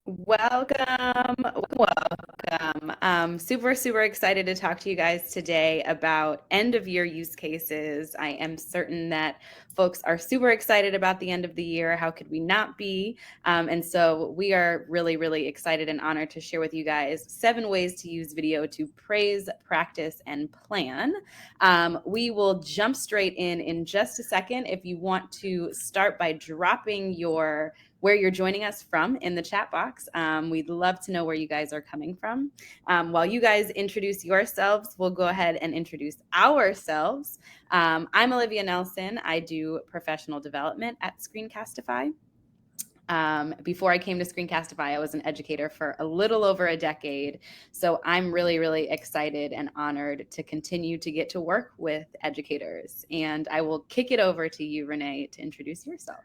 Welcome, welcome. Super excited to talk to you guys today about end of year use cases. I am certain that folks are super excited about the end of the year. How could we not be? And so we are really excited and honored to share with you guys 7 ways to use video to praise, practice, and plan. We will jump straight in just a second. If you want to start by dropping where you're joining us from in the chat box. We'd love to know where you guys are coming from. While you guys introduce yourselves, we'll go ahead and introduce ourselves. I'm Olivia Nelson. I do professional development at Screencastify. Before I came to Screencastify, I was an educator for a little over a decade. So I'm really excited and honored to continue to get to work with educators. And I will kick it over to you, Renee, to introduce yourself.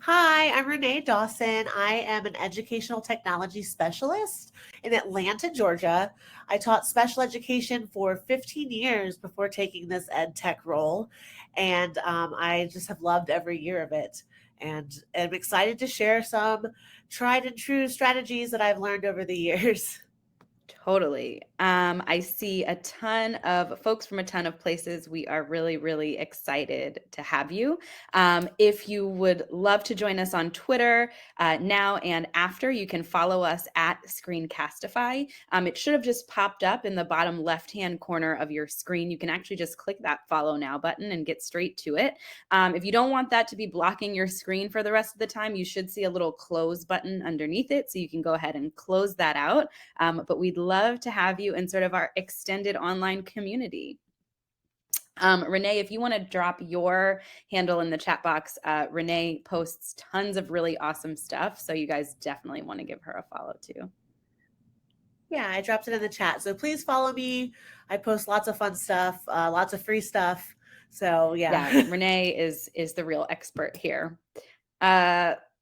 Hi, I'm Renee Dawson. I am an educational technology specialist in Atlanta, Georgia. I taught special education for 15 years before taking this ed tech role, and I just have loved every year of it. And am excited to share some tried and true strategies that I've learned over the years. Totally. I see a ton of folks from a ton of places. We are really excited to have you. If you would love to join us on Twitter now and after, you can follow us at Screencastify. It should have just popped up in the bottom left-hand corner of your screen. You can actually just click that follow now button and get straight to it. If you don't want that to be blocking your screen for the rest of the time, you should see a little close button underneath it. So you can go ahead and close that out. But we'd love to have you in sort of our extended online community. Renee, if you want to drop your handle in the chat box, Renee posts tons of really awesome stuff. So you guys definitely want to give her a follow too. Yeah, I dropped it in the chat. So please follow me. I post lots of fun stuff, lots of free stuff. So Yeah, Renee is the real expert here.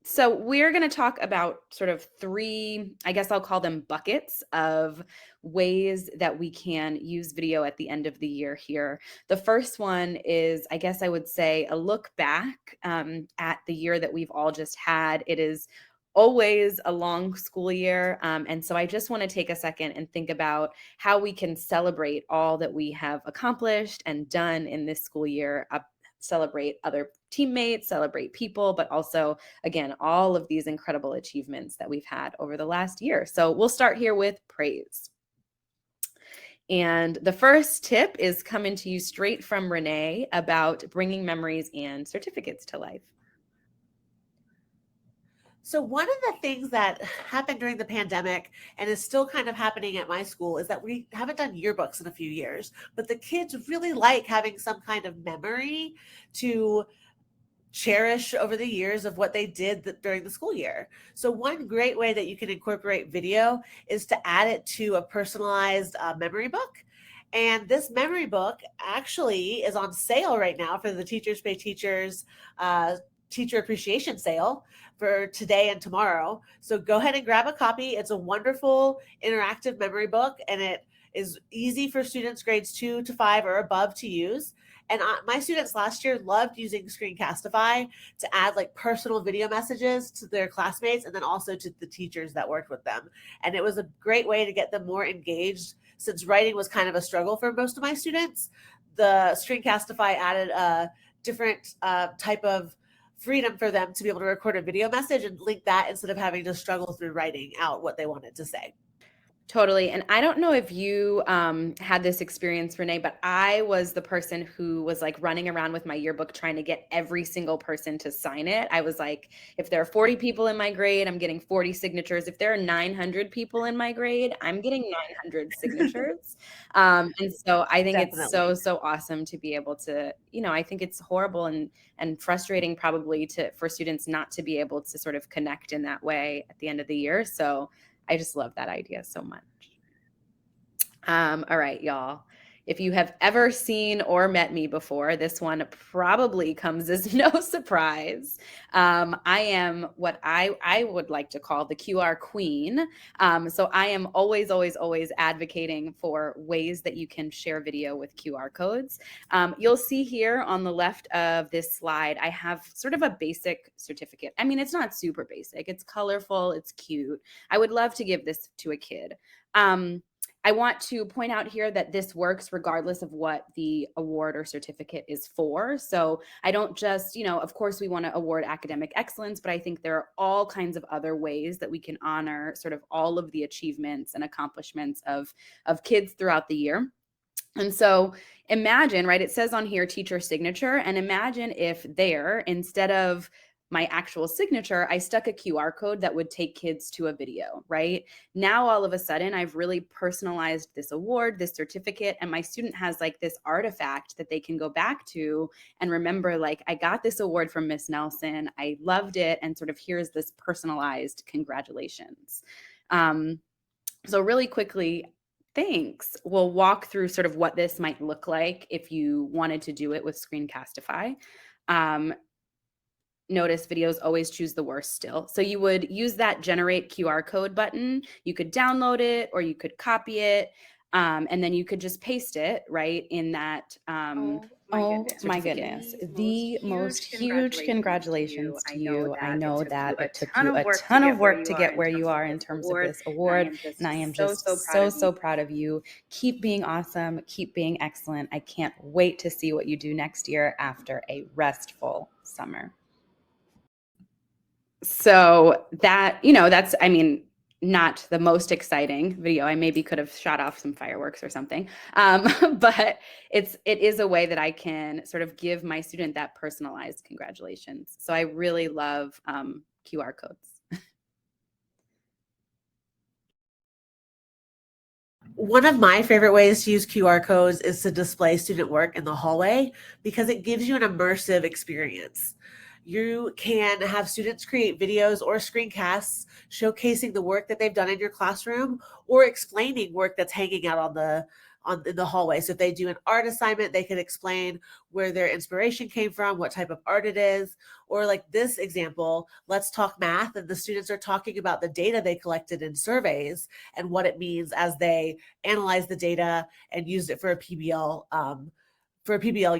So we're going to talk about sort of 3, I guess I'll call them buckets of ways that we can use video at the end of the year here. The first one is, I guess I would say, a look back at the year that we've all just had. It is always a long school year. And so I just want to take a second and think about how we can celebrate all that we have accomplished and done in this school year, celebrate other teammates, celebrate people, but also, again, all of these incredible achievements that we've had over the last year. So we'll start here with praise. And the first tip is coming to you straight from Renee about bringing memories and certificates to life. So one of the things that happened during the pandemic and is still kind of happening at my school is that we haven't done yearbooks in a few years, but the kids really like having some kind of memory to cherish over the years of what they did during the school year. So one great way that you can incorporate video is to add it to a personalized memory book. And this memory book actually is on sale right now for the Teachers Pay Teachers teacher appreciation sale for today and tomorrow. So go ahead and grab a copy. It's a wonderful interactive memory book, and it is easy for students grades 2 to 5 or above to use. And my students last year loved using Screencastify to add like personal video messages to their classmates and then also to the teachers that worked with them. And it was a great way to get them more engaged since writing was kind of a struggle for most of my students. The Screencastify added a different type of freedom for them to be able to record a video message and link that instead of having to struggle through writing out what they wanted to say. Totally. And I don't know if you had this experience, Renee, but I was the person who was like running around with my yearbook trying to get every single person to sign it. I was like, if there are 40 people in my grade, I'm getting 40 signatures. If there are 900 people in my grade, I'm getting 900 signatures. And so I think it's Definitely. so awesome to be able to, I think it's horrible and frustrating probably for students not to be able to sort of connect in that way at the end of the year. So I just love that idea so much. All right, y'all. If you have ever seen or met me before, this one probably comes as no surprise. I am what I would like to call the QR queen. So I am always, always, always advocating for ways that you can share video with QR codes. You'll see here on the left of this slide, I have sort of a basic certificate. I mean, it's not super basic. It's colorful. It's cute. I would love to give this to a kid. I want to point out here that this works regardless of what the award or certificate is for. So I don't just, of course we want to award academic excellence, but I think there are all kinds of other ways that we can honor sort of all of the achievements and accomplishments of kids throughout the year. And so imagine, right, it says on here teacher signature, and imagine if there, instead of my actual signature, I stuck a QR code that would take kids to a video, right? Now, all of a sudden, I've really personalized this award, this certificate, and my student has like this artifact that they can go back to and remember, like, I got this award from Miss Nelson. I loved it. And sort of here's this personalized congratulations. So really quickly, thanks. We'll walk through sort of what this might look like if you wanted to do it with Screencastify. Notice videos always choose the worst still. So you would use that generate QR code button. You could download it or you could copy it. And then you could just paste it right in that. Oh my goodness. The most huge congratulations to you. I know that it took you a ton of work to get where you are in terms of this award. And I am just so proud of you. Keep being awesome. Keep being excellent. I can't wait to see what you do next year after a restful summer. So that, that's, I mean, not the most exciting video. I maybe could have shot off some fireworks or something. But it is a way that I can sort of give my student that personalized congratulations. So I really love QR codes. One of my favorite ways to use QR codes is to display student work in the hallway because it gives you an immersive experience. You can have students create videos or screencasts showcasing the work that they've done in your classroom or explaining work that's hanging out in the hallway. So if they do an art assignment, they can explain where their inspiration came from, what type of art it is, or like this example, let's talk math, and the students are talking about the data they collected in surveys and what it means as they analyze the data and used it for a PBL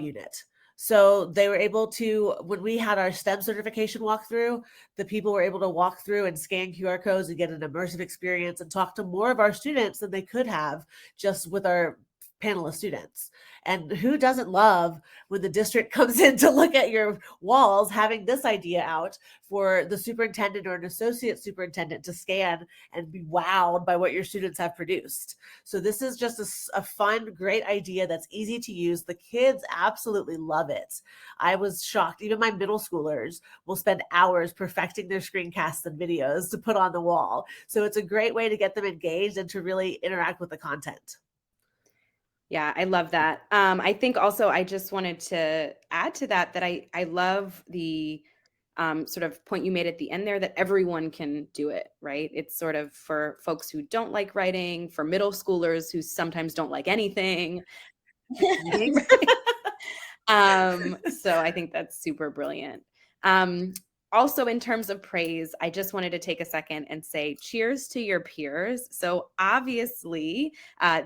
unit. So they were able to, when we had our STEM certification walkthrough, the people were able to walk through and scan QR codes and get an immersive experience and talk to more of our students than they could have just with our panel of students. And who doesn't love when the district comes in to look at your walls, having this idea out for the superintendent or an associate superintendent to scan and be wowed by what your students have produced. So this is just a fun, great idea that's easy to use. The kids absolutely love it. I was shocked. Even my middle schoolers will spend hours perfecting their screencasts and videos to put on the wall. So it's a great way to get them engaged and to really interact with the content. Yeah, I love that. I think also I just wanted to add to that I love the sort of point you made at the end there that everyone can do it, right? It's sort of for folks who don't like writing, for middle schoolers who sometimes don't like anything. So I think that's super brilliant. Also, in terms of praise, I just wanted to take a second and say cheers to your peers. So obviously,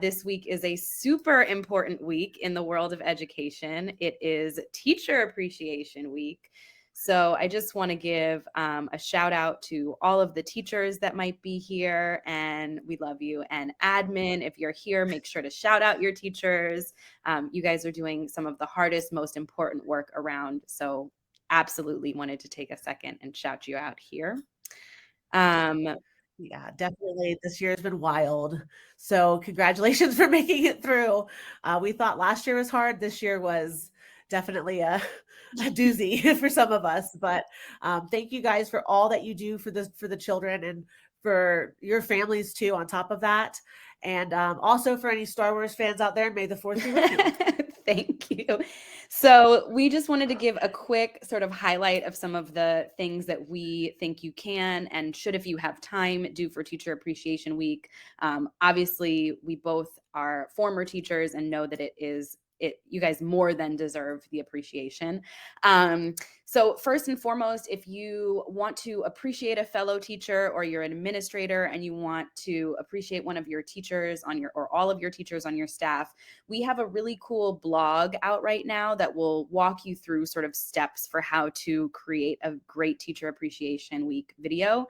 this week is a super important week in the world of education. It is Teacher Appreciation Week. So I just want to give a shout out to all of the teachers that might be here, and we love you. And admin, if you're here, make sure to shout out your teachers. You guys are doing some of the hardest, most important work around. So absolutely wanted to take a second and shout you out here. Yeah, definitely. This year has been wild. So congratulations for making it through. We thought last year was hard. This year was definitely a doozy for some of us. But thank you guys for all that you do for the children and for your families too on top of that. And also for any Star Wars fans out there, may the 4th be with you. Thank Thank you. So we just wanted to give a quick sort of highlight of some of the things that we think you can and should, if you have time, do for Teacher Appreciation Week. Obviously, we both are former teachers and know that you guys more than deserve the appreciation. So first and foremost, if you want to appreciate a fellow teacher or you're an administrator and you want to appreciate one of your teachers or all of your teachers on your staff, we have a really cool blog out right now that will walk you through sort of steps for how to create a great Teacher Appreciation Week video.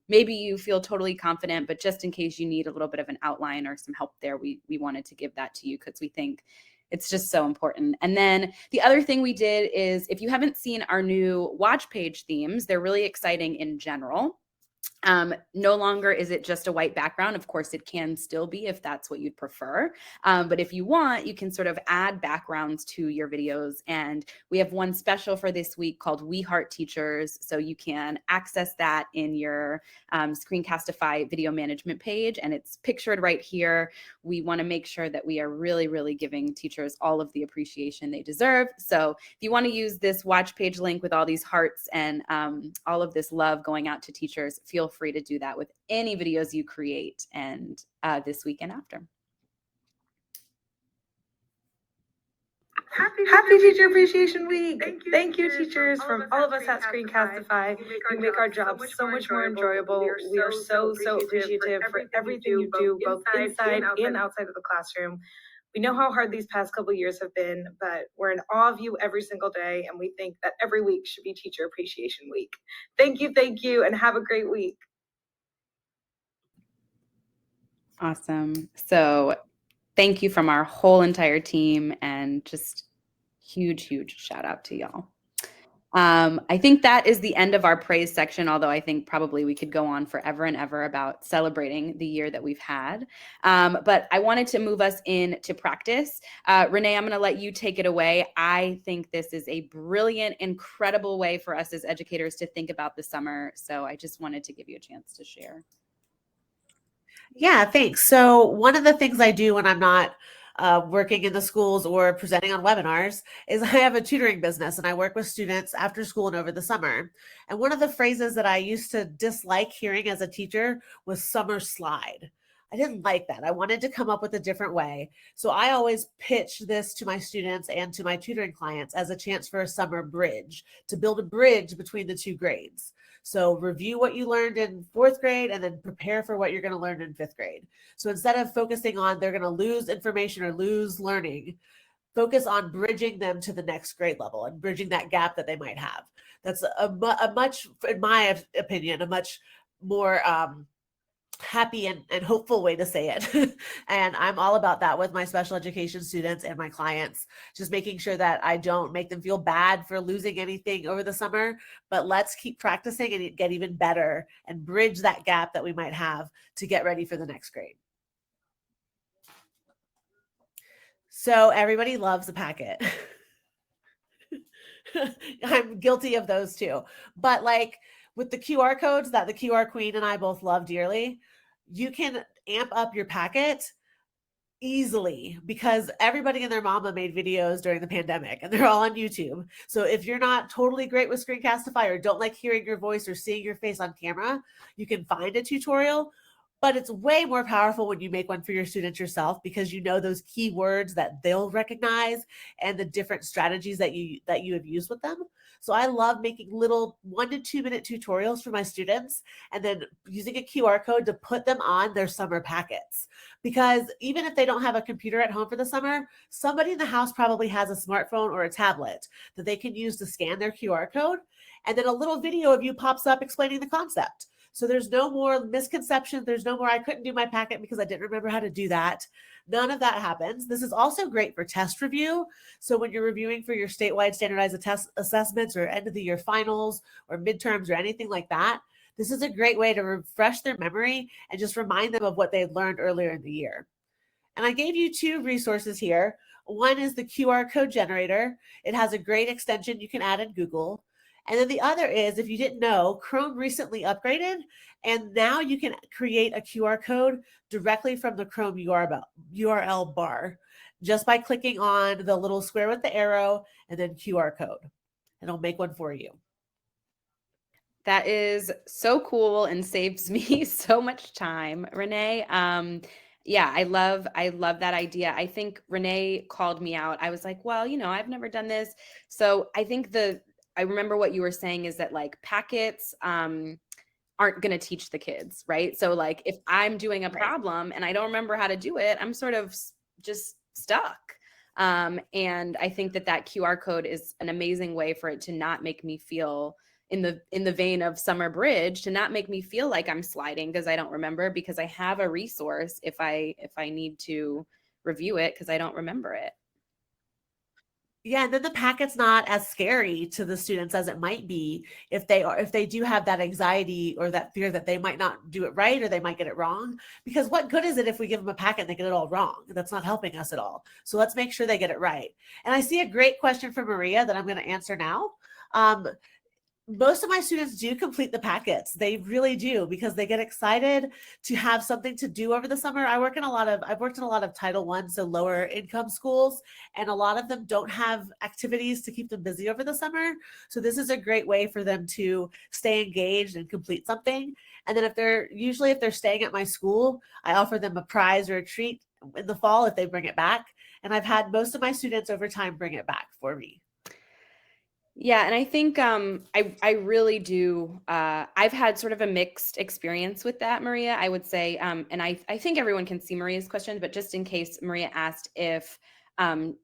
Maybe you feel totally confident, but just in case you need a little bit of an outline or some help there, we wanted to give that to you because we think it's just so important. And then the other thing we did is, if you haven't seen our new watch page themes, they're really exciting in general. No longer is it just a white background. Of course, it can still be if that's what you'd prefer. But if you want, you can sort of add backgrounds to your videos. And we have one special for this week called We Heart Teachers. So you can access that in your Screencastify video management page. And it's pictured right here. We want to make sure that we are really, really giving teachers all of the appreciation they deserve. So if you want to use this watch page link with all these hearts and all of this love going out to teachers, feel free to do that with any videos you create and this weekend after. Happy Teacher Appreciation Week! Thank you, teachers, from all of us at Screencastify. You make our jobs so much more enjoyable. We are so appreciative for everything you do, both inside and outside of the classroom. We know how hard these past couple years have been, but we're in awe of you every single day, and we think that every week should be Teacher Appreciation Week. Thank you, and have a great week. Awesome. So thank you from our whole entire team, and just huge shout out to y'all. I think that is the end of our praise section, although I think probably we could go on forever and ever about celebrating the year that we've had. But I wanted to move us into practice. Renee, I'm going to let you take it away. I think this is a brilliant, incredible way for us as educators to think about the summer. So I just wanted to give you a chance to share. Yeah, thanks. So one of the things I do when I'm not working in the schools or presenting on webinars is I have a tutoring business and I work with students after school and over the summer. And one of the phrases that I used to dislike hearing as a teacher was summer slide. I didn't like that. I wanted to come up with a different way. So I always pitch this to my students and to my tutoring clients as a chance for a summer bridge, to build a bridge between the two grades. So review what you learned in 4th grade and then prepare for what you're going to learn in 5th grade. So instead of focusing on they're going to lose information or lose learning, focus on bridging them to the next grade level and bridging that gap that they might have. That's a much, in my opinion, a much more happy and hopeful way to say it. And I'm all about that with my special education students and my clients, just making sure that I don't make them feel bad for losing anything over the summer, but let's keep practicing and get even better and bridge that gap that we might have to get ready for the next grade. So everybody loves a packet. I'm guilty of those too. But like with the QR codes that the QR Queen and I both love dearly, you can amp up your packet easily because everybody and their mama made videos during the pandemic and they're all on YouTube. So if you're not totally great with Screencastify or don't like hearing your voice or seeing your face on camera, you can find a tutorial. But it's way more powerful when you make one for your students yourself because you know those key words that they'll recognize and the different strategies that you have used with them. So I love making little 1 to 2 minute tutorials for my students and then using a QR code to put them on their summer packets. Because even if they don't have a computer at home for the summer, somebody in the house probably has a smartphone or a tablet that they can use to scan their QR code. And then a little video of you pops up explaining the concept. So there's no more misconception. There's no more, I couldn't do my packet because I didn't remember how to do that. None of that happens. This is also great for test review. So when you're reviewing for your statewide standardized test assessments or end of the year finals or midterms or anything like that, this is a great way to refresh their memory and just remind them of what they learned earlier in the year. And I gave you 2 resources here. One is the QR code generator. It has a great extension you can add in Google. And then the other is, if you didn't know, Chrome recently upgraded, and now you can create a QR code directly from the Chrome URL bar. just by clicking on the little square with the arrow and then QR code. And it'll make one for you. That is so cool and saves me so much time, Renee. Yeah, I love that idea. I think Renee called me out. I was like, well, I've never done this. So I think I remember what you were saying is that like packets aren't going to teach the kids, right? So like if I'm doing a problem and I don't remember how to do it, I'm sort of just stuck. And I think that QR code is an amazing way for it to not make me feel in the vein of Summer Bridge, to not make me feel like I'm sliding because I don't remember, because I have a resource if I need to review it because I don't remember it. Yeah, and then the packet's not as scary to the students as it might be if they do have that anxiety or that fear that they might not do it right or they might get it wrong. Because what good is it if we give them a packet and they get it all wrong? That's not helping us at all. So let's make sure they get it right. And I see a great question from Maria that I'm going to answer now. Most of my students do complete the packets. They really do, because they get excited to have something to do over the summer. I've worked in a lot of Title I, so lower income schools, and a lot of them don't have activities to keep them busy over the summer. So this is a great way for them to stay engaged and complete something. And then if they're staying at my school, I offer them a prize or a treat in the fall if they bring it back. And I've had most of my students over time bring it back for me. Yeah, and I think I really do. I've had sort of a mixed experience with that, Maria. I would say, and I think everyone can see Maria's question, but just in case, Maria asked if the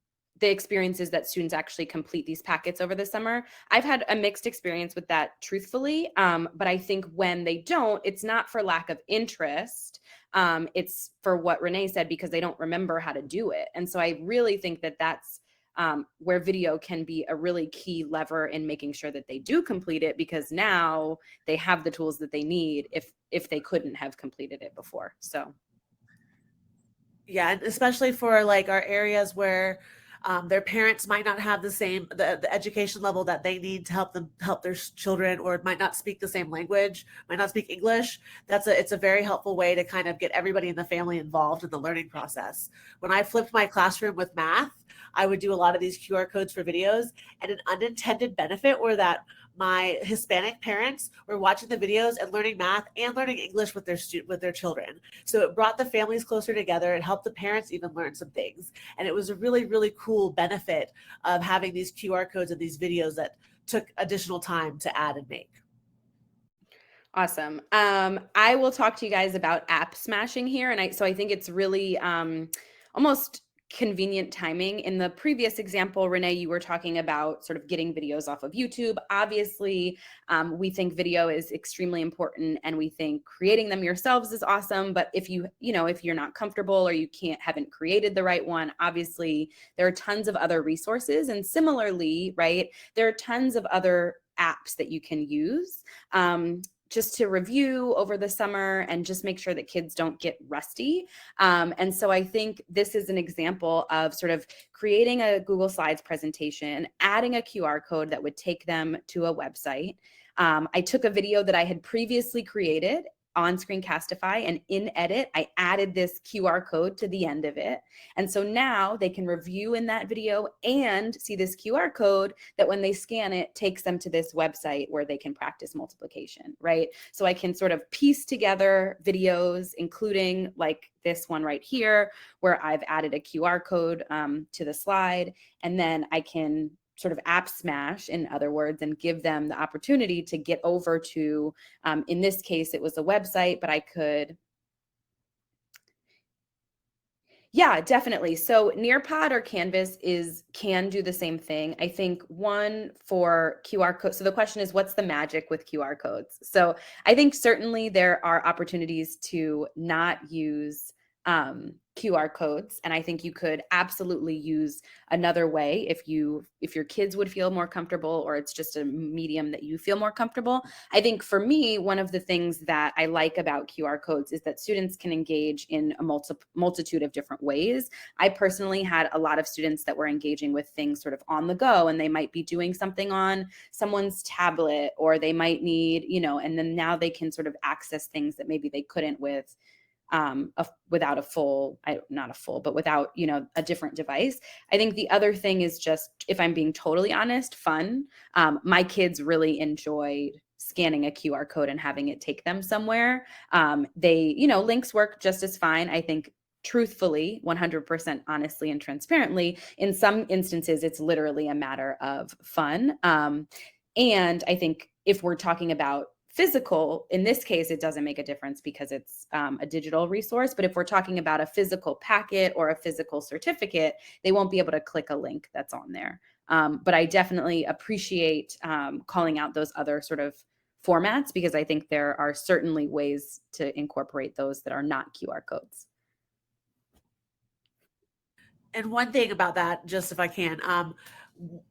experience is that students actually complete these packets over the summer. I've had a mixed experience with that, truthfully. But I think when they don't, it's not for lack of interest. It's for what Renee said, because they don't remember how to do it. And so I really think that that's where video can be a really key lever in making sure that they do complete it, because now they have the tools that they need if they couldn't have completed it before. So yeah, and especially for like our areas where their parents might not have the education level that they need to help their children, or might not speak the same language, might not speak English. It's a very helpful way to kind of get everybody in the family involved in the learning process. When I flipped my classroom with math, I would do a lot of these QR codes for videos, and an unintended benefit were that my Hispanic parents were watching the videos and learning math and learning English with their children. So it brought the families closer together. It helped the parents even learn some things. And it was a really, really cool benefit of having these QR codes and these videos that took additional time to add and make. Awesome. I will talk to you guys about app smashing here. And I think it's really almost convenient timing. In the previous example, Renee, you were talking about sort of getting videos off of YouTube. Obviously, we think video is extremely important, and we think creating them yourselves is awesome. But if if you're not comfortable or you haven't created the right one, obviously there are tons of other resources. And similarly, right, there are tons of other apps that you can use just to review over the summer and just make sure that kids don't get rusty. And so I think this is an example of sort of creating a Google Slides presentation, adding a QR code that would take them to a website. I took a video that I had previously created on Screencastify, and in Edit, I added this QR code to the end of it. And so now they can review in that video and see this QR code that when they scan it, takes them to this website where they can practice multiplication, right? So I can sort of piece together videos, including like this one right here, where I've added a QR code to the slide, and then I can sort of app smash, in other words, and give them the opportunity to get over to, in this case, it was a website, but I could, yeah, definitely. So Nearpod or Canvas can do the same thing. I think one for QR code. So the question is, what's the magic with QR codes? So I think certainly there are opportunities to not use QR codes. And I think you could absolutely use another way if your kids would feel more comfortable, or it's just a medium that you feel more comfortable. I think for me, one of the things that I like about QR codes is that students can engage in a multitude of different ways. I personally had a lot of students that were engaging with things sort of on the go, and they might be doing something on someone's tablet, or they might need, and then now they can sort of access things that maybe they couldn't with without a full, not a full, but without, a different device. I think the other thing is just, if I'm being totally honest, fun. My kids really enjoyed scanning a QR code and having it take them somewhere. Links work just as fine. I think truthfully, 100% honestly and transparently, in some instances, it's literally a matter of fun. And I think if we're talking about physical, in this case, it doesn't make a difference because it's a digital resource. But if we're talking about a physical packet or a physical certificate, they won't be able to click a link that's on there. But I definitely appreciate calling out those other sort of formats, because I think there are certainly ways to incorporate those that are not QR codes. And one thing about that, just if I can,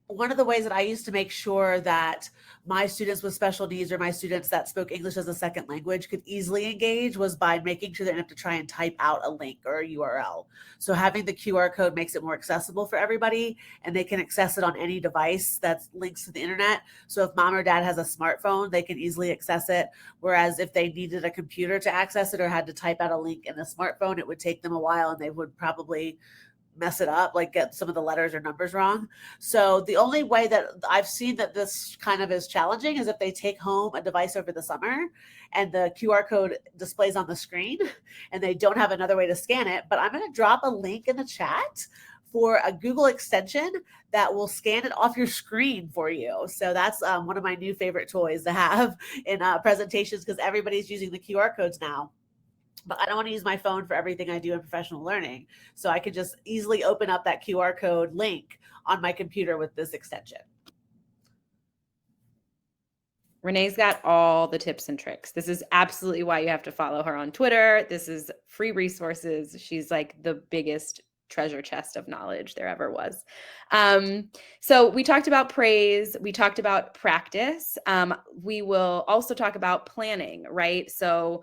one of the ways that I used to make sure that my students with special needs or my students that spoke English as a second language could easily engage was by making sure they didn't have to try and type out a link or a URL. So having the QR code makes it more accessible for everybody, and they can access it on any device that links to the internet. So if mom or dad has a smartphone, they can easily access it. Whereas if they needed a computer to access it or had to type out a link in a smartphone, it would take them a while and they would probably mess it up, like get some of the letters or numbers wrong. So the only way that I've seen that this kind of is challenging is if they take home a device over the summer and the QR code displays on the screen and they don't have another way to scan it. But I'm going to drop a link in the chat for a Google extension that will scan it off your screen for you. So that's one of my new favorite toys to have in presentations, because everybody's using the QR codes now. But I don't want to use my phone for everything I do in professional learning. So I could just easily open up that QR code link on my computer with this extension. Renee's got all the tips and tricks. This is absolutely why you have to follow her on Twitter. This is free resources. She's like the biggest treasure chest of knowledge there ever was. So we talked about praise. We talked about practice. We will also talk about planning, right? So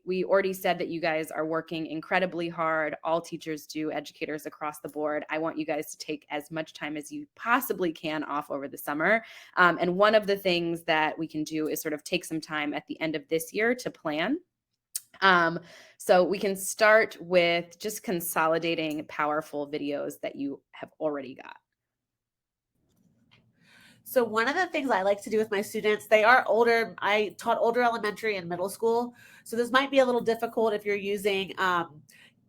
we already said that you guys are working incredibly hard. All teachers do, educators across the board. I want you guys to take as much time as you possibly can off over the summer. And one of the things that we can do is sort of take some time at the end of this year to plan. So we can start with just consolidating powerful videos that you have already got. So one of the things I like to do with my students, they are older. I taught older elementary and middle school. So this might be a little difficult if you're using,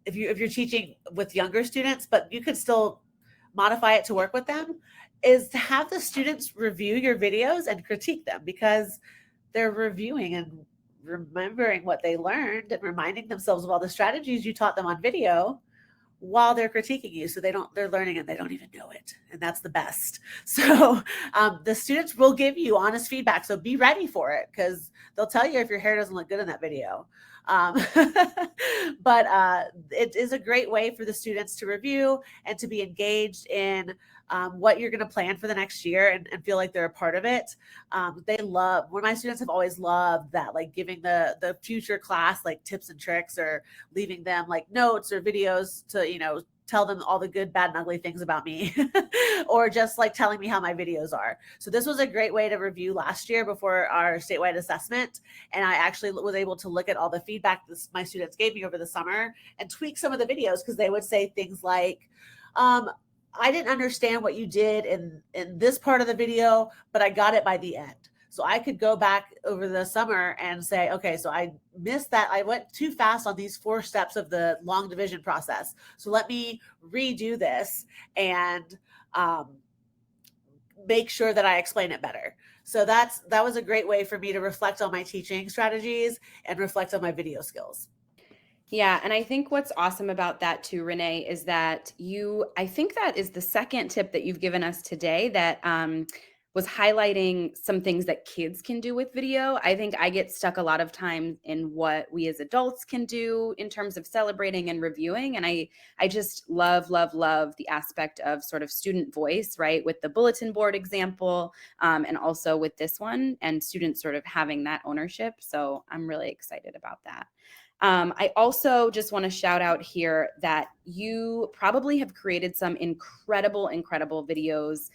if you're teaching with younger students, but you could still modify it to work with them, is to have the students review your videos and critique them, because they're reviewing and remembering what they learned and reminding themselves of all the strategies you taught them on video while they're critiquing you. So they're learning and they don't even know it. And that's the best. So the students will give you honest feedback. So be ready for it, because they'll tell you if your hair doesn't look good in that video. But it is a great way for the students to review and to be engaged in what you're going to plan for the next year, and feel like they're a part of it. One of my students have always loved that, like giving the future class like tips and tricks, or leaving them like notes or videos to, tell them all the good, bad, and ugly things about me, or just like telling me how my videos are. So this was a great way to review last year before our statewide assessment. And I actually was able to look at all the feedback my students gave me over the summer and tweak some of the videos, because they would say things like, I didn't understand what you did in this part of the video, but I got it by the end. So I could go back over the summer and say, okay, so I missed that. I went too fast on these 4 steps of the long division process. So let me redo this and make sure that I explain it better. So that was a great way for me to reflect on my teaching strategies and reflect on my video skills. Yeah. And I think what's awesome about that too, Renee, is that I think that is the second tip that you've given us today that was highlighting some things that kids can do with video. I think I get stuck a lot of times in what we as adults can do in terms of celebrating and reviewing. And I just love the aspect of sort of student voice, right? With the bulletin board example, and also with this one, and students sort of having that ownership. So I'm really excited about that. I also just want to shout out here that you probably have created some incredible videos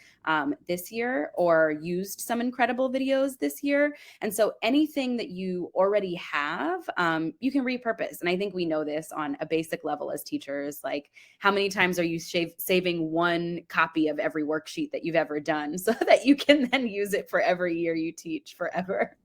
this year, or used some incredible videos this year. And so anything that you already have, you can repurpose. And I think we know this on a basic level as teachers. Like, how many times are you saving one copy of every worksheet that you've ever done so that you can then use it for every year you teach forever?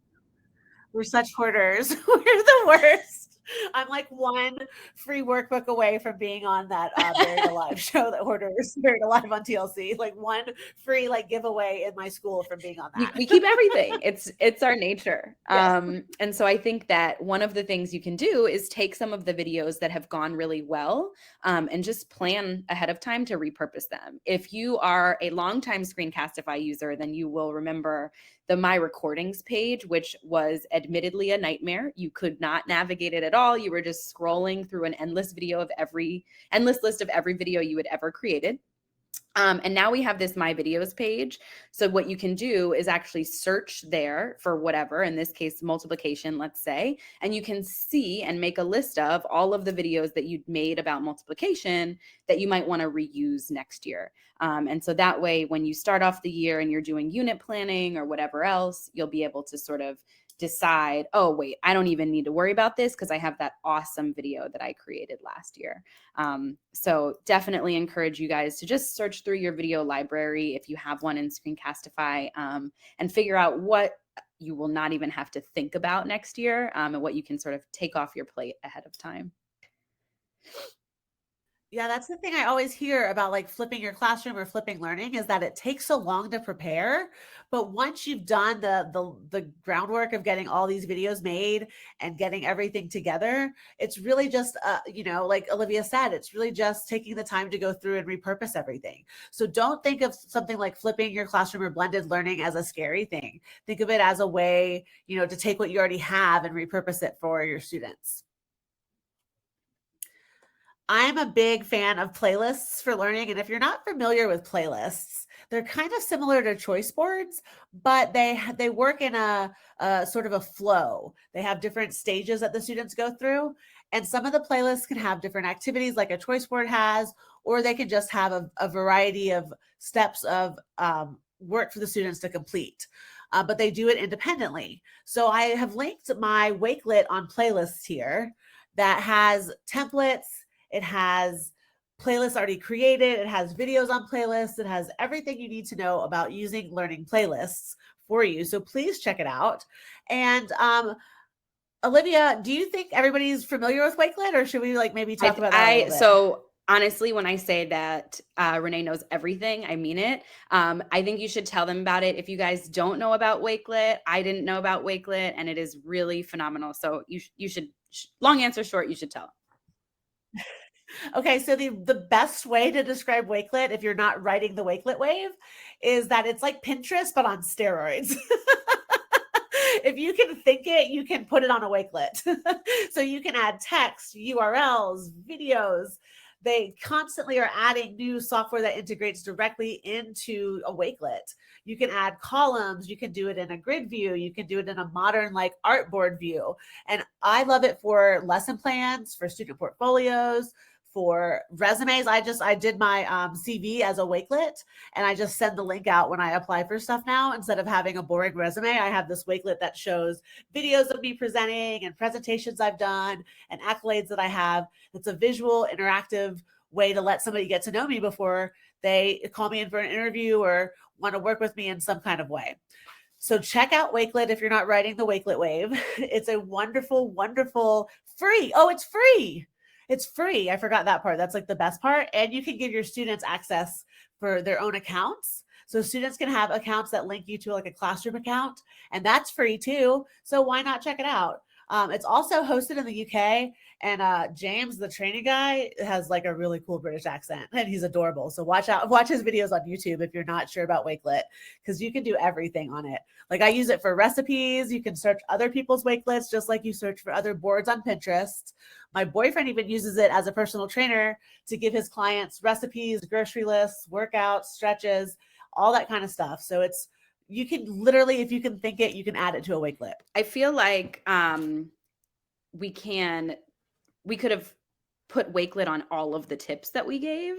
We're such hoarders. We're the worst. I'm like one free workbook away from being on that Buried Alive show that Hoarders Buried Alive on TLC. Like one free like giveaway in my school from being on that. We keep everything. It's our nature. Yes. And so I think that one of the things you can do is take some of the videos that have gone really well, and just plan ahead of time to repurpose them. If you are a longtime Screencastify user, then you will remember the My Recordings page, which was admittedly a nightmare. You could not navigate it at all. You were just scrolling through an endless list of every video you had ever created. And now we have this My Videos page. So what you can do is actually search there for whatever, in this case, multiplication, let's say, and you can see and make a list of all of the videos that you'd made about multiplication that you might want to reuse next year. And so that way, when you start off the year and you're doing unit planning or whatever else, you'll be able to sort of decide, oh, wait, I don't even need to worry about this because I have that awesome video that I created last year. So definitely encourage you guys to just search through your video library if you have one in Screencastify, and figure out what you will not even have to think about next year, and what you can sort of take off your plate ahead of time. Yeah, that's the thing I always hear about like flipping your classroom or flipping learning, is that it takes so long to prepare. But once you've done the groundwork of getting all these videos made and getting everything together, it's really just like Olivia said, it's really just taking the time to go through and repurpose everything. So don't think of something like flipping your classroom or blended learning as a scary thing. Think of it as a way, to take what you already have and repurpose it for your students. I'm a big fan of playlists for learning. And if you're not familiar with playlists, they're kind of similar to choice boards, but they work in a sort of a flow. They have different stages that the students go through. And some of the playlists can have different activities like a choice board has, or they can just have a variety of steps of work for the students to complete. But they do it independently. So I have linked my Wakelet on playlists here that has templates. It has playlists already created. It has videos on playlists. It has everything you need to know about using learning playlists for you. So please check it out. And Olivia, do you think everybody's familiar with Wakelet, or should we like maybe talk about that a little bit? So honestly, when I say that Renee knows everything, I mean it. I think you should tell them about it. If you guys don't know about Wakelet, I didn't know about Wakelet, and it is really phenomenal. So you should, long answer short, you should tell them. Okay, so the best way to describe Wakelet, if you're not riding the Wakelet wave, is that it's like Pinterest, but on steroids. If you can think it, you can put it on a Wakelet. So you can add text, URLs, videos. They constantly are adding new software that integrates directly into a Wakelet. You can add columns. You can do it in a grid view. You can do it in a modern like artboard view. And I love it for lesson plans, for student portfolios, for resumes. I did my CV as a Wakelet, and I just send the link out when I apply for stuff now. Instead of having a boring resume, I have this Wakelet that shows videos of me presenting and presentations I've done and accolades that I have. It's a visual, interactive way to let somebody get to know me before they call me in for an interview or want to work with me in some kind of way. So check out Wakelet if you're not riding the Wakelet wave. It's a wonderful, wonderful free. Oh, it's free. It's free. I forgot that part. That's like the best part. And you can give your students access for their own accounts. So students can have accounts that link you to like a classroom account, and that's free too. So why not check it out? It's also hosted in the UK, and James, the training guy, has like a really cool British accent, and he's adorable. So watch his videos on YouTube if you're not sure about Wakelet, because you can do everything on it. Like I use it for recipes. You can search other people's Wakelets just like you search for other boards on Pinterest. My boyfriend even uses it as a personal trainer to give his clients recipes, grocery lists, workouts, stretches, all that kind of stuff. So you can literally, if you can think it, you can add it to a Wakelet. I feel like we can we could have put Wakelet on all of the tips that we gave.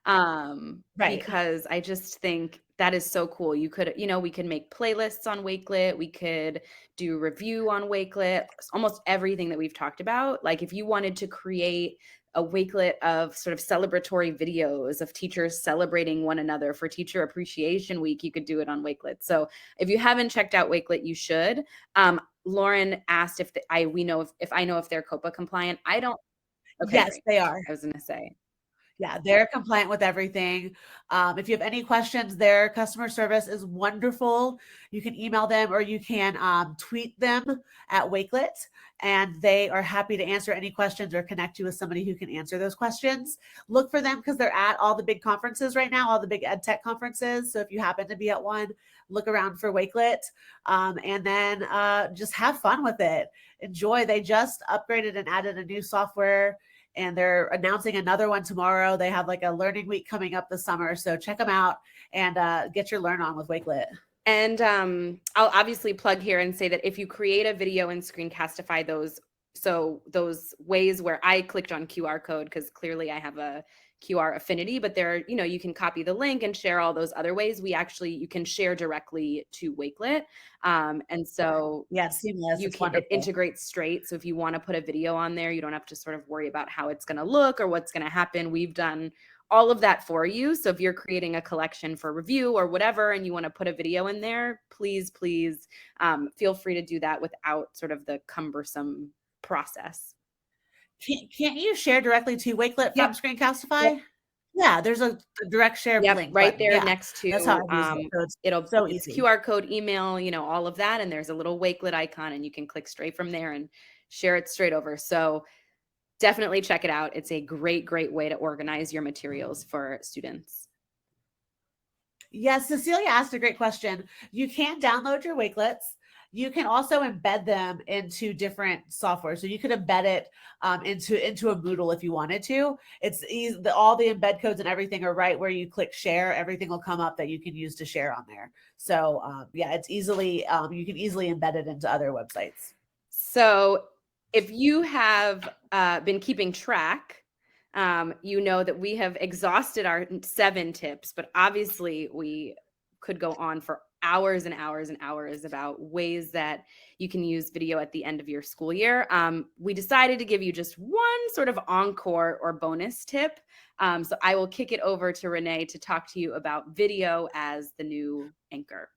Right. Because I just think that is so cool. You could, we could make playlists on Wakelet. We could do review on Wakelet, almost everything that we've talked about. Like if you wanted to create a Wakelet of sort of celebratory videos of teachers celebrating one another for Teacher Appreciation Week, you could do it on Wakelet. So if you haven't checked out Wakelet, you should. Lauren asked if I know if they're COPA compliant. I don't. Okay, Yes, great. they are. I was going to say. Yeah, they're compliant with everything. If you have any questions, their customer service is wonderful. You can email them or you can tweet them at Wakelet, and they are happy to answer any questions or connect you with somebody who can answer those questions. Look for them because they're at all the big conferences right now, all the big ed tech conferences. So if you happen to be at one, look around for Wakelet, and then just have fun with it. Enjoy. They just upgraded and added a new software, and they're announcing another one tomorrow. They have like a learning week coming up this summer. So check them out and get your learn on with Wakelet. And I'll obviously plug here and say that if you create a video in Screencastify, those ways where I clicked on QR code, because clearly I have a QR affinity, but there, you can copy the link and share all those other ways. You can share directly to Wakelet. And so it's seamless. It integrates straight. So if you want to put a video on there, you don't have to sort of worry about how it's going to look or what's going to happen. We've done all of that for you. So if you're creating a collection for review or whatever, and you want to put a video in there, please feel free to do that without sort of the cumbersome process. Can't you share directly to Wakelet from Screencastify? Yep. Yeah, there's a direct share link right there next to. That's how I use it. It's so easy. QR code, email, all of that, and there's a little Wakelet icon, and you can click straight from there and share it straight over. So definitely check it out. It's a great way to organize your materials for students. Yes, Cecilia asked a great question. You can download your Wakelets. You can also embed them into different software. So you could embed it into a Moodle if you wanted to. It's easy. All the embed codes and everything are right where you click share. Everything will come up that you can use to share on there. So it's easily, you can easily embed it into other websites. So if you have been keeping track, you know that we have exhausted our 7 tips, but obviously we could go on for hours and hours and hours about ways that you can use video at the end of your school year. We decided to give you just one sort of encore or bonus tip. So I will kick it over to Renee to talk to you about video as the new anchor.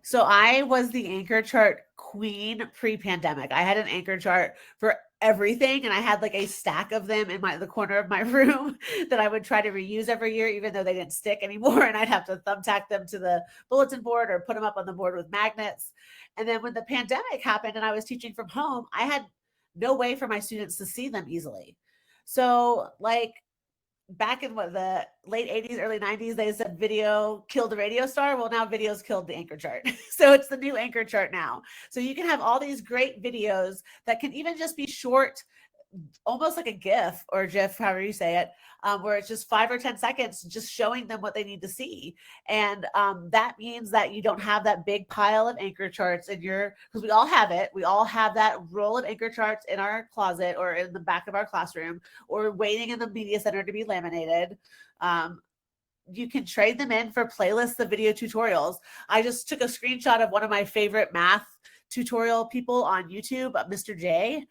So I was the anchor chart queen pre-pandemic. I had an anchor chart for everything, and I had like a stack of them in the corner of my room that I would try to reuse every year, even though they didn't stick anymore, and I'd have to thumbtack them to the bulletin board or put them up on the board with magnets. And then when the pandemic happened and I was teaching from home, I had no way for my students to see them easily. So like back in the late 80s, early 90s, they said video killed the radio star. Well, now video's killed the anchor chart. So it's the new anchor chart now. So you can have all these great videos that can even just be short, almost like a GIF or GIF, however you say it, where it's just 5 or 10 seconds, just showing them what they need to see. And that means that you don't have that big pile of anchor charts because we all have it. We all have that roll of anchor charts in our closet or in the back of our classroom or waiting in the media center to be laminated. You can trade them in for playlists of video tutorials. I just took a screenshot of one of my favorite math tutorial people on YouTube, Mr. J.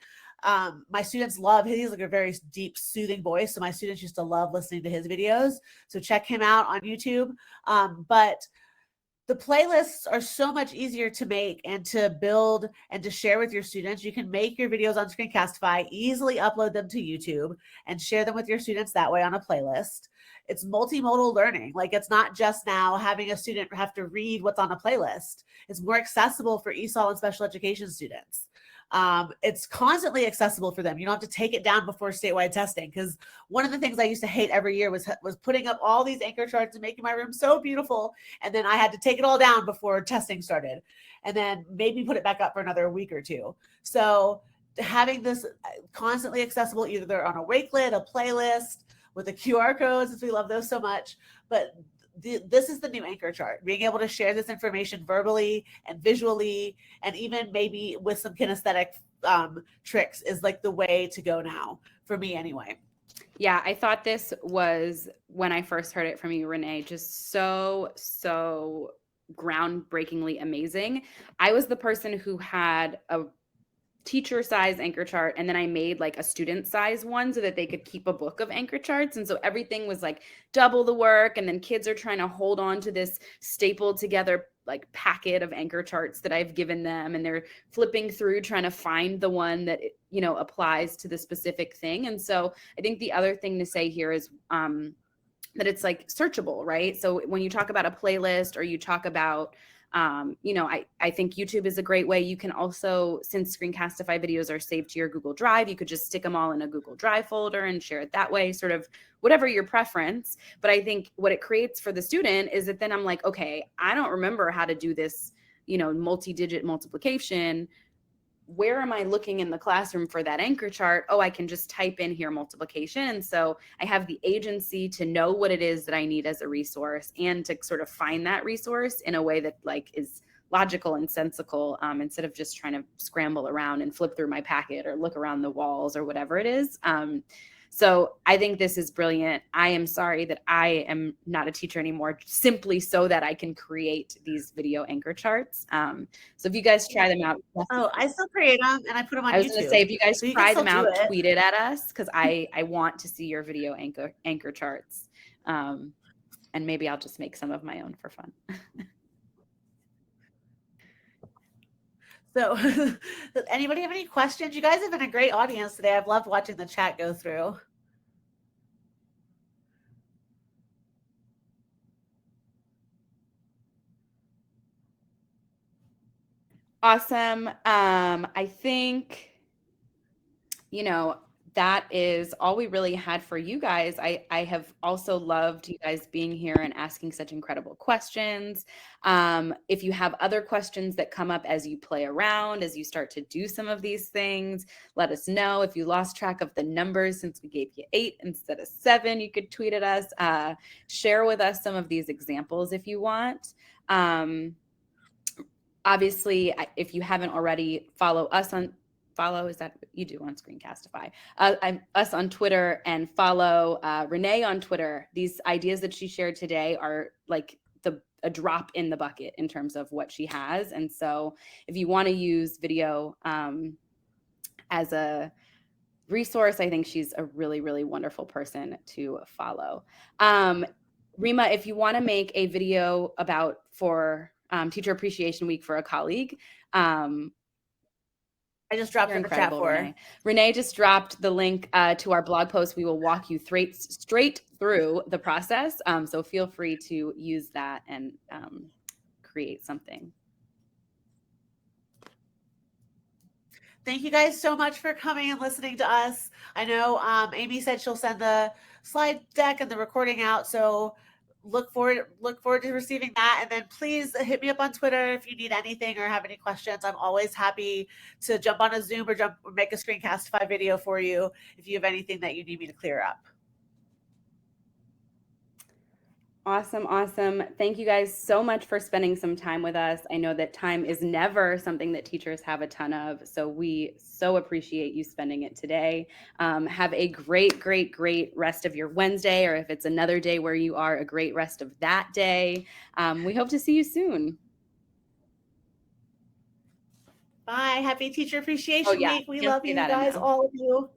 My students love him. He's like a very deep, soothing voice. So my students used to love listening to his videos. So check him out on YouTube. But the playlists are so much easier to make and to build and to share with your students. You can make your videos on Screencastify, easily upload them to YouTube and share them with your students that way on a playlist. It's multimodal learning. Like it's not just now having a student have to read what's on a playlist. It's more accessible for ESOL and special education students. It's constantly accessible for them. You don't have to take it down before statewide testing, because one of the things I used to hate every year was putting up all these anchor charts and making my room so beautiful, and then I had to take it all down before testing started, and then maybe put it back up for another week or two. So having this constantly accessible, either on a Wakelet, a playlist with a QR code, since we love those so much, but this is the new anchor chart. Being able to share this information verbally and visually, and even maybe with some kinesthetic tricks is like the way to go now, for me anyway. Yeah, I thought this was, when I first heard it from you, Renee, just so groundbreakingly amazing. I was the person who had a teacher size anchor chart, and then I made like a student size one so that they could keep a book of anchor charts, and so everything was like double the work, and then kids are trying to hold on to this stapled together like packet of anchor charts that I've given them, and they're flipping through trying to find the one that, you know, applies to the specific thing. And so I think the other thing to say here is that it's like searchable, right? So when you talk about a playlist, or you talk about you know, I think YouTube is a great way. You can also, since Screencastify videos are saved to your Google Drive, you could just stick them all in a Google Drive folder and share it that way, sort of whatever your preference. But I think what it creates for the student is that then I'm like, okay, I don't remember how to do this, you know, multi-digit multiplication. Where am I looking in the classroom for that anchor chart? Oh, I can just type in here multiplication. And so I have the agency to know what it is that I need as a resource, and to sort of find that resource in a way that like is logical and sensical, instead of just trying to scramble around and flip through my packet or look around the walls or whatever it is. So I think this is brilliant. I am sorry that I am not a teacher anymore, simply so that I can create these video anchor charts. So if you guys try them out. Oh, I still create them and I put them on YouTube. I was going to say, if you guys so try them out, tweet it at us, because I want to see your video anchor charts. And maybe I'll just make some of my own for fun. So does anybody have any questions? You guys have been a great audience today. I've loved watching the chat go through. Awesome. I think, you know, that is all we really had for you guys. I have also loved you guys being here and asking such incredible questions. If you have other questions that come up as you play around, as you start to do some of these things, let us know. If you lost track of the numbers, since we gave you 8 instead of 7, you could tweet at us. Share with us some of these examples if you want. Obviously, if you haven't already, follow, is that what you do on Screencastify? Us on Twitter, and follow Renee on Twitter. These ideas that she shared today are like a drop in the bucket in terms of what she has. And so if you want to use video as a resource, I think she's a really, really wonderful person to follow. Rima, if you want to make a video for Teacher Appreciation Week for a colleague, I just dropped in the chat for her. Renee just dropped the link to our blog post. We will walk you straight through the process. So feel free to use that and create something. Thank you guys so much for coming and listening to us. I know Amy said she'll send the slide deck and the recording out, so look forward to receiving that. And then please hit me up on Twitter if you need anything or have any questions. I'm always happy to jump on a Zoom or make a Screencastify video for you if you have anything that you need me to clear up. Awesome. Thank you guys so much for spending some time with us. I know that time is never something that teachers have a ton of, so we so appreciate you spending it today. Have a great rest of your Wednesday, or if it's another day where you are, a great rest of that day. We hope to see you soon. Bye. Happy Teacher Appreciation Week. We love you guys, all of you.